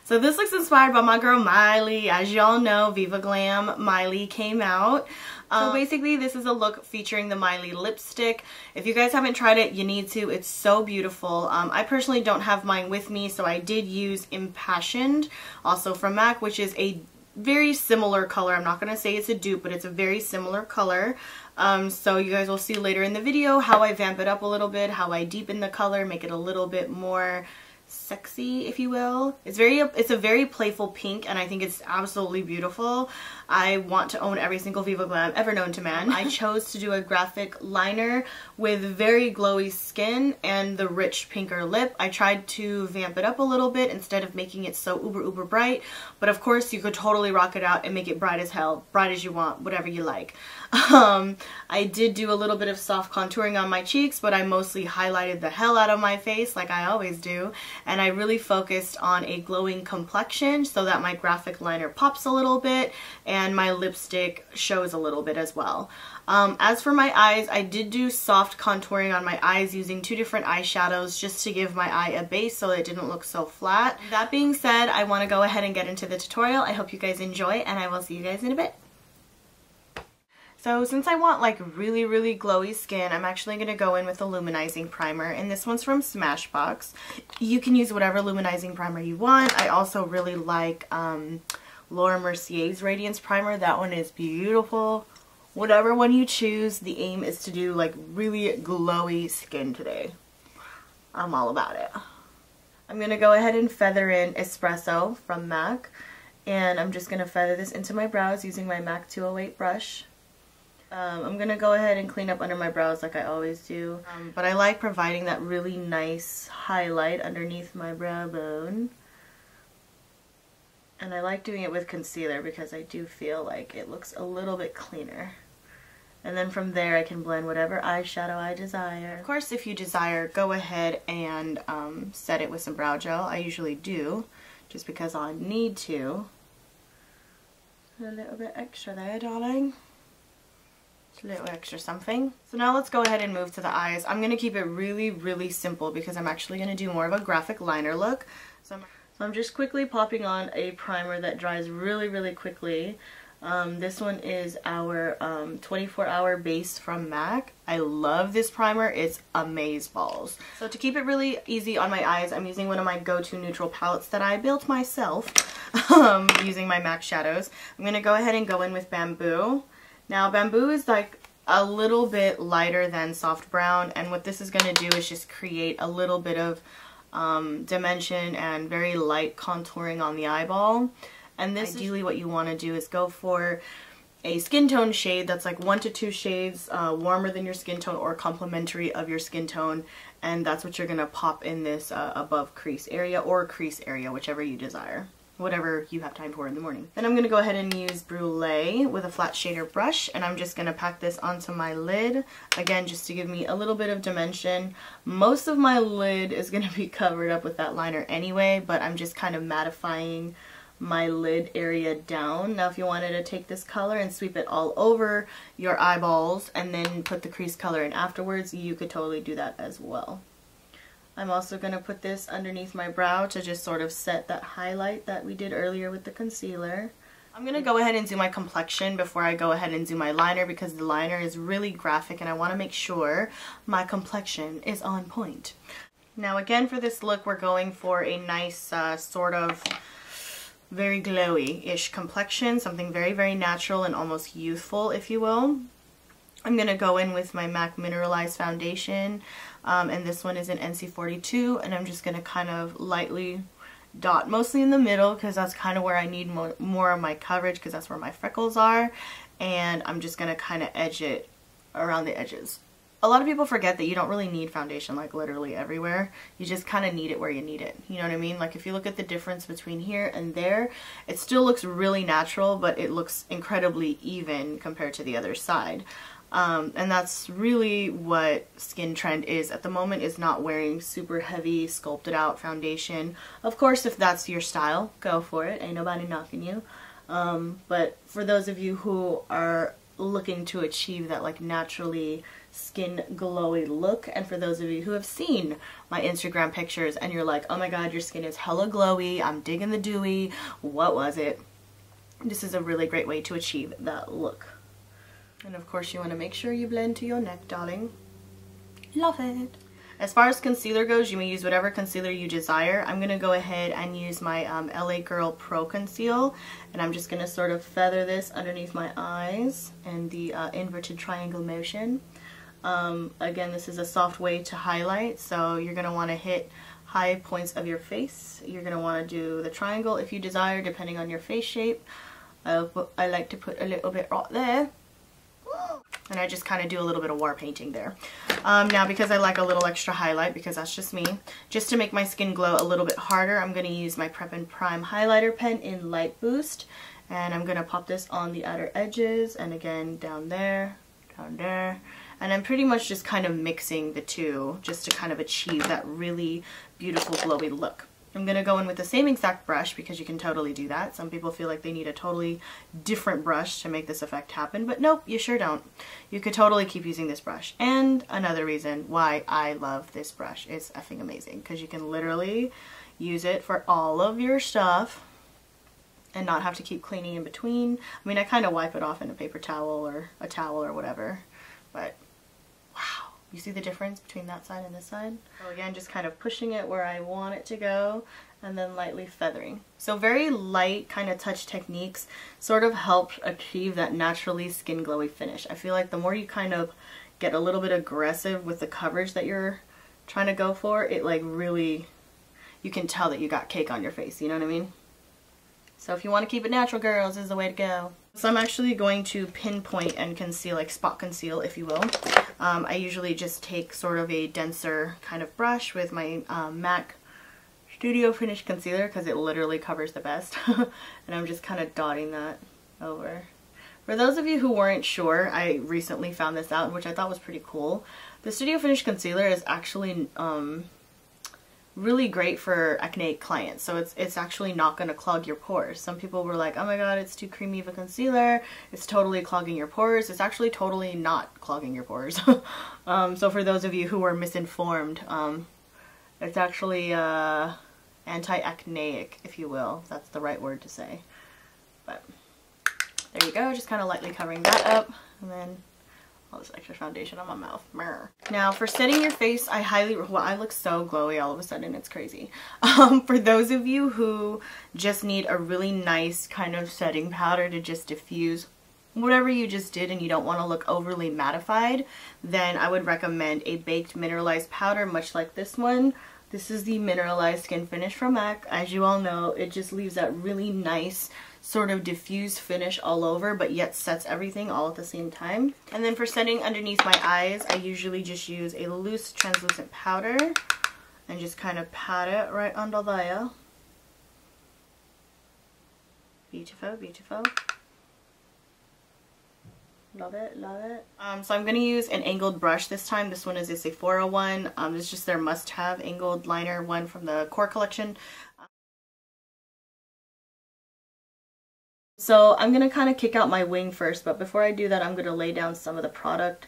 So this looks inspired by my girl MILEY. As y'all know, Viva Glam MILEY came out. So basically this is a look featuring the MILEY lipstick. If you guys haven't tried it, you need to. It's so beautiful. I personally don't have mine with me, so I did use Impassioned, also from MAC, which is a very similar color. I'm not going to say it's a dupe, but it's a very similar color. So you guys will see later in the video how I vamp it up a little bit, how I deepen the color, make it a little bit more sexy, if you will. It's a very playful pink, and I think it's absolutely beautiful. I want to own every single Viva Glam ever known to man. I chose to do a graphic liner with very glowy skin and the rich pinker lip. I tried to vamp it up a little bit instead of making it so uber bright, but of course you could totally rock it out and make it bright as hell, bright as you want, whatever you like. I did do a little bit of soft contouring on my cheeks, but I mostly highlighted the hell out of my face like I always do, and I really focused on a glowing complexion so that my graphic liner pops a little bit and my lipstick shows a little bit as well. As for my eyes, I did do soft contouring on my eyes using 2 different eyeshadows just to give my eye a base so it didn't look so flat. That being said, I want to go ahead and get into the tutorial. I hope you guys enjoy, and I will see you guys in a bit. So since I want like really glowy skin, I'm actually going to go in with a luminizing primer, and this one's from Smashbox. You can use whatever luminizing primer you want. I also really like Laura Mercier's Radiance Primer. That one is beautiful. Whatever one you choose, the aim is to do like really glowy skin today. I'm all about it. I'm going to go ahead and feather in Espresso from MAC, and I'm just going to feather this into my brows using my MAC 208 brush. I'm going to go ahead and clean up under my brows like I always do, but I like providing that really nice highlight underneath my brow bone. And I like doing it with concealer because I do feel like it looks a little bit cleaner. And then from there I can blend whatever eyeshadow I desire. Of course, if you desire, go ahead and set it with some brow gel. I usually do, just because I need to. A little bit extra there, darling. A little extra something. So now let's go ahead and move to the eyes. I'm going to keep it really simple because I'm actually going to do more of a graphic liner look. So I'm just quickly popping on a primer that dries really quickly. This one is our 24-hour base from MAC. I love this primer. It's amazeballs. So to keep it really easy on my eyes, I'm using one of my go-to neutral palettes that I built myself using my MAC shadows. I'm going to go ahead and go in with Bamboo. Now Bamboo is like a little bit lighter than Soft Brown, and what this is going to do is just create a little bit of dimension and very light contouring on the eyeball. And this ideally what you want to do is go for a skin tone shade that's like 1 to 2 shades warmer than your skin tone or complementary of your skin tone, and that's what you're going to pop in this above crease area or crease area, whichever you desire. Whatever you have time for in the morning. Then I'm going to go ahead and use Brulee with a flat shader brush, and I'm just going to pack this onto my lid, again just to give me a little bit of dimension. Most of my lid is going to be covered up with that liner anyway, but I'm just kind of mattifying my lid area down. Now if you wanted to take this color and sweep it all over your eyeballs and then put the crease color in afterwards, you could totally do that as well. I'm also going to put this underneath my brow to just sort of set that highlight that we did earlier with the concealer. I'm going to go ahead and do my complexion before I go ahead and do my liner because the liner is really graphic and I want to make sure my complexion is on point. Now again, for this look we're going for a nice sort of very glowy-ish complexion, something very natural and almost youthful, if you will. I'm going to go in with my MAC Mineralized Foundation, and this one is in NC42, and I'm just going to kind of lightly dot, mostly in the middle because that's kind of where I need more of my coverage because that's where my freckles are, and I'm just going to kind of edge it around the edges. A lot of people forget that you don't really need foundation like literally everywhere. You just kind of need it where you need it. You know what I mean? Like if you look at the difference between here and there, it still looks really natural, but it looks incredibly even compared to the other side. And that's really what Skin Trend is at the moment, is not wearing super heavy sculpted out foundation. Of course, if that's your style, go for it. Ain't nobody knocking you. But for those of you who are looking to achieve that like naturally skin glowy look. And for those of you who have seen my Instagram pictures and you're like, oh my god, your skin is hella glowy, I'm digging the dewy, what was it? This is a really great way to achieve that look. And of course you want to make sure you blend to your neck, darling. Love it. As far as concealer goes, you may use whatever concealer you desire. I'm going to go ahead and use my LA Girl Pro Conceal, and I'm just going to sort of feather this underneath my eyes in the inverted triangle motion. Again, this is a soft way to highlight, so you're going to want to hit high points of your face. You're going to want to do the triangle if you desire, depending on your face shape. I like to put a little bit right there. And I just kind of do a little bit of war painting there. Now, because I like a little extra highlight, because that's just me, just to make my skin glow a little bit harder, I'm going to use my Prep and Prime highlighter pen in Light Boost. And I'm going to pop this on the outer edges, and again down there, down there. And I'm pretty much just kind of mixing the two just to kind of achieve that really beautiful glowy look. I'm going to go in with the same exact brush because you can totally do that. Some people feel like they need a totally different brush to make this effect happen, but nope, you sure don't. You could totally keep using this brush. And another reason why I love this brush, it's effing amazing because you can literally use it for all of your stuff and not have to keep cleaning in between. I mean, I kind of wipe it off in a paper towel or a towel or whatever, but wow. You see the difference between that side and this side? So again, just kind of pushing it where I want it to go and then lightly feathering. So very light kind of touch techniques sort of help achieve that naturally skin glowy finish. I feel like the more you kind of get a little bit aggressive with the coverage that you're trying to go for, it like really, you can tell that you got cake on your face, you know what I mean? So if you want to keep it natural, girls, this is the way to go. So I'm actually going to pinpoint and conceal, like spot conceal, if you will. I usually just take sort of a denser kind of brush with my MAC Studio Finish Concealer because it literally covers the best. And I'm just kind of dotting that over. For those of you who weren't sure, I recently found this out, which I thought was pretty cool. The Studio Finish Concealer is actually really great for acneic clients, so it's actually not going to clog your pores. Some people were like, oh my god, it's too creamy of a concealer, it's totally clogging your pores. It's actually totally not clogging your pores. So for those of you who were misinformed, it's actually anti-acneic, if you will. That's the right word to say. But there you go, just kind of lightly covering that up, and then all this extra foundation on my mouth. Brr. Now for setting your face, I highly, well, I look so glowy all of a sudden, it's crazy. For those of you who just need a really nice kind of setting powder to just diffuse whatever you just did and you don't want to look overly mattified, then I would recommend a baked mineralized powder, much like this one. This is the Mineralized Skin Finish from MAC. As you all know, it just leaves that really nice sort of diffused finish all over, but yet sets everything all at the same time. And then for setting underneath my eyes, I usually just use a loose translucent powder and just kind of pat it right under there. Beautiful, beautiful. Love it, love it. So I'm going to use an angled brush this time. This one is a Sephora one. It's just their must-have angled liner one from the Core collection. So I'm going to kind of kick out my wing first, but before I do that, I'm going to lay down some of the product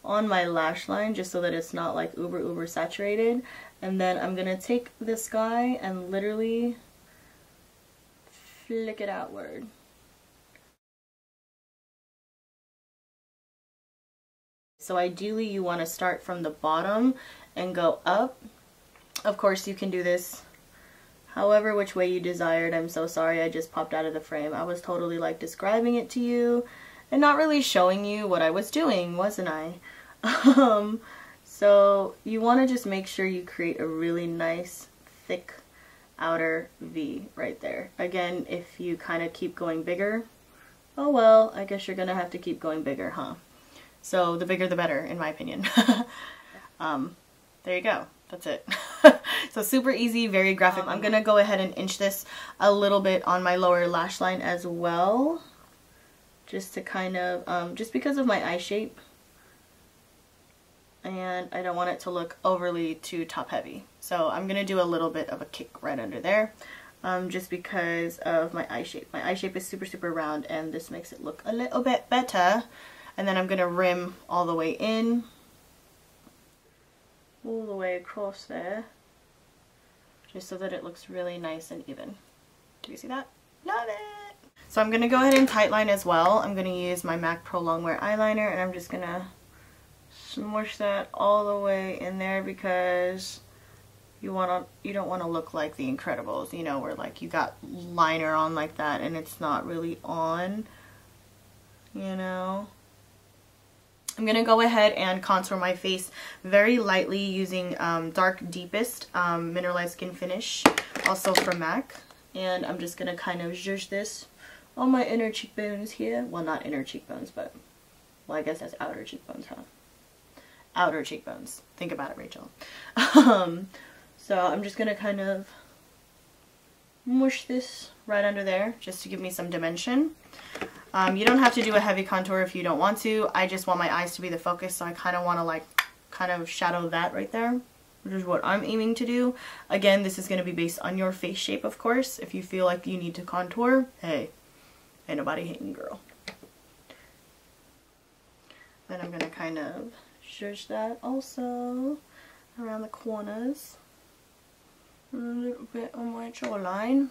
on my lash line just so that it's not like uber saturated. And then I'm going to take this guy and literally flick it outward. So ideally you want to start from the bottom and go up. Of course you can do this however which way you desired. I'm so sorry I just popped out of the frame. I was totally like describing it to you and not really showing you what I was doing, wasn't I? So you want to just make sure you create a really nice thick outer V right there. Again, if you kind of keep going bigger, oh well, I guess you're gonna have to keep going bigger, huh? So the bigger the better, in my opinion. There you go. That's it. So super easy, very graphic. I'm gonna go ahead and inch this a little bit on my lower lash line as well, just to kind of, just because of my eye shape, and I don't want it to look overly too top heavy. So I'm gonna do a little bit of a kick right under there, just because of my eye shape. My eye shape is super round, and this makes it look a little bit better. And then I'm gonna rim all the way in all the way across there, just so that it looks really nice and even. Do you see that? Love it! So I'm going to go ahead and tightline as well. I'm going to use my MAC Pro Longwear eyeliner, and I'm just going to smush that all the way in there, because you don't want to look like The Incredibles, you know, where like you got liner on like that and it's not really on, you know. I'm going to go ahead and contour my face very lightly using Dark Deepest Mineralized Skin Finish, also from MAC. And I'm just going to kind of zhuzh this on my inner cheekbones here. Well, not inner cheekbones, but, well, I guess that's outer cheekbones, huh? Outer cheekbones. Think about it, Rachel. So I'm just going to kind of mush this right under there just to give me some dimension. You don't have to do a heavy contour if you don't want to. I just want my eyes to be the focus, so I kind of want to like kind of shadow that right there, which is what I'm aiming to do. Again, this is going to be based on your face shape, of course. If you feel like you need to contour, hey, ain't nobody hating, girl. Then I'm going to kind of zhuzh that also around the corners. A little bit on my jawline.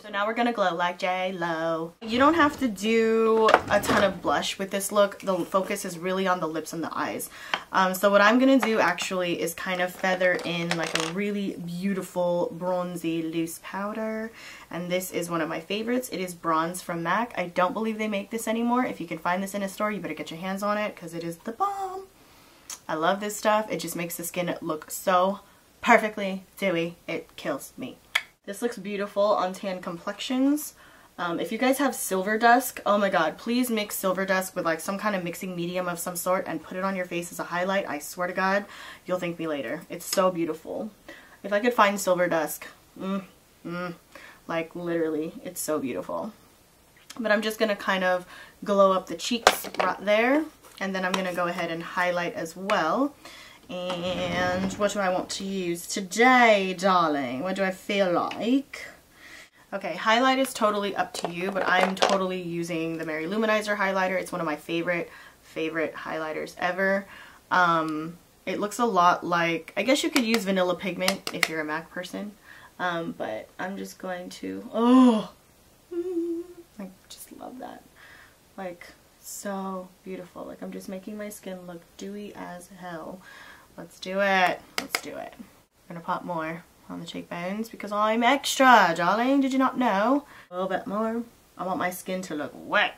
So now we're gonna glow like J-Lo. You don't have to do a ton of blush with this look. The focus is really on the lips and the eyes. So what I'm gonna do actually is kind of feather in like a really beautiful bronzy loose powder. And this is one of my favorites. It is Bronze from MAC. I don't believe they make this anymore. If you can find this in a store, you better get your hands on it because it is the bomb. I love this stuff. It just makes the skin look so perfectly dewy. It kills me. This looks beautiful on tan complexions. If you guys have Silver Dusk, oh my god, please mix Silver Dusk with like some kind of mixing medium of some sort and put it on your face as a highlight. I swear to god, you'll thank me later. It's so beautiful. If I could find Silver Dusk, like literally, it's so beautiful. But I'm just going to kind of glow up the cheeks right there. And then I'm going to go ahead and highlight as well. And what do I want to use today, darling? What do I feel like? Okay, highlight is totally up to you, but I'm totally using the Mary Luminizer highlighter. It's one of my favorite highlighters ever. It looks a lot like, I guess you could use vanilla pigment if you're a MAC person. But I'm just going to, I just love that. Like, so beautiful. Like, I'm just making my skin look dewy as hell. Let's do it. Let's do it. I'm gonna pop more on the cheekbones because I'm extra, darling. Did you not know? A little bit more. I want my skin to look wet.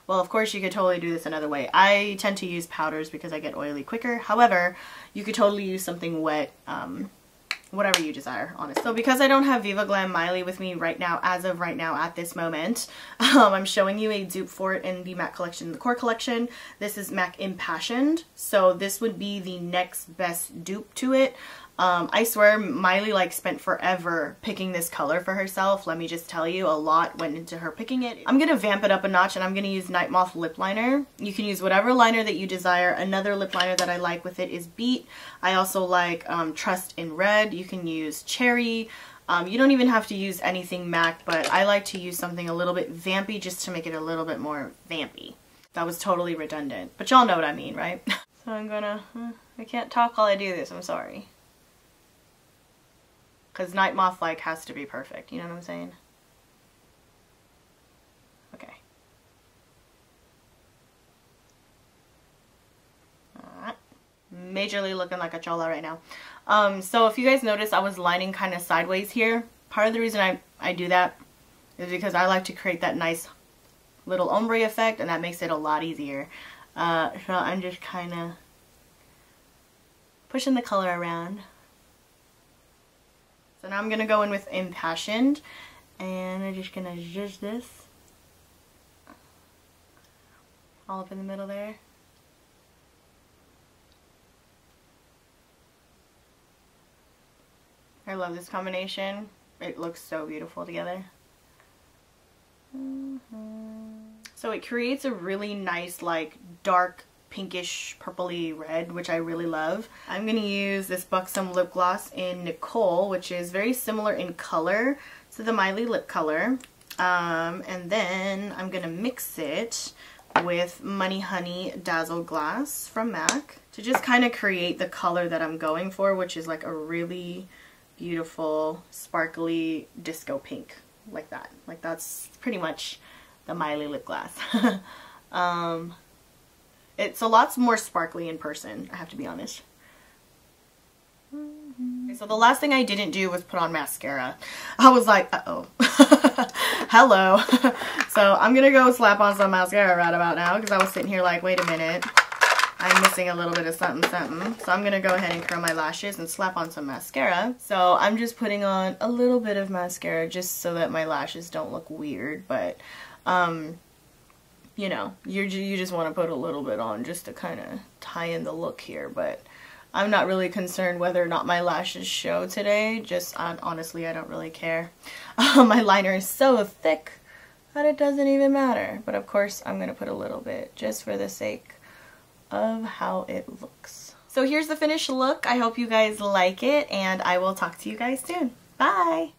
Well, of course, you could totally do this another way. I tend to use powders because I get oily quicker. However, you could totally use something wet, whatever you desire, honestly. So because I don't have Viva Glam MILEY with me right now, as of right now at this moment, I'm showing you a dupe for it in the MAC collection, the core collection. This is MAC Impassioned, so this would be the next best dupe to it. I swear MILEY like spent forever picking this color for herself. Let me just tell you, a lot went into her picking it. I'm going to vamp it up a notch and I'm going to use Night Moth lip liner. You can use whatever liner that you desire. Another lip liner that I like with it is Beat. I also like Trust in Red. You can use Cherry. You don't even have to use anything MAC, but I like to use something a little bit vampy just to make it a little bit more vampy. That was totally redundant, but y'all know what I mean, right? So I'm gonna, I can't talk while I do this, I'm sorry. Because Night Moth like has to be perfect, you know what I'm saying? Okay. Alright. Majorly looking like a chola right now. So if you guys notice, I was lining kind of sideways here. Part of the reason I do that is because I like to create that nice little ombre effect, and that makes it a lot easier. So I'm just kind of pushing the color around. So now I'm going to go in with Impassioned, and I'm just going to zhuzh this all up in the middle there. I love this combination. It looks so beautiful together. So it creates a really nice, like, dark pinkish purpley red, which I really love. I'm going to use this Buxom lip gloss in Nicole, which is very similar in color to the MILEY lip color. And then I'm going to mix it with Money Honey Dazzle Glass from MAC to just kind of create the color that I'm going for, which is like a really beautiful, sparkly disco pink, like that. Like that's pretty much the Miley lip gloss. It's a lot more sparkly in person, I have to be honest. Okay, so the last thing I didn't do was put on mascara. I was like, uh-oh. Hello. So I'm gonna go slap on some mascara right about now because I was sitting here like, wait a minute. I'm missing a little bit of something something. So I'm gonna go ahead and curl my lashes and slap on some mascara. So I'm just putting on a little bit of mascara just so that my lashes don't look weird. But, you know, you just want to put a little bit on just to kind of tie in the look here. But I'm not really concerned whether or not my lashes show today. Just, honestly, I don't really care. My liner is so thick that it doesn't even matter. But of course, I'm going to put a little bit just for the sake of how it looks. So here's the finished look. I hope you guys like it, and I will talk to you guys soon. Bye!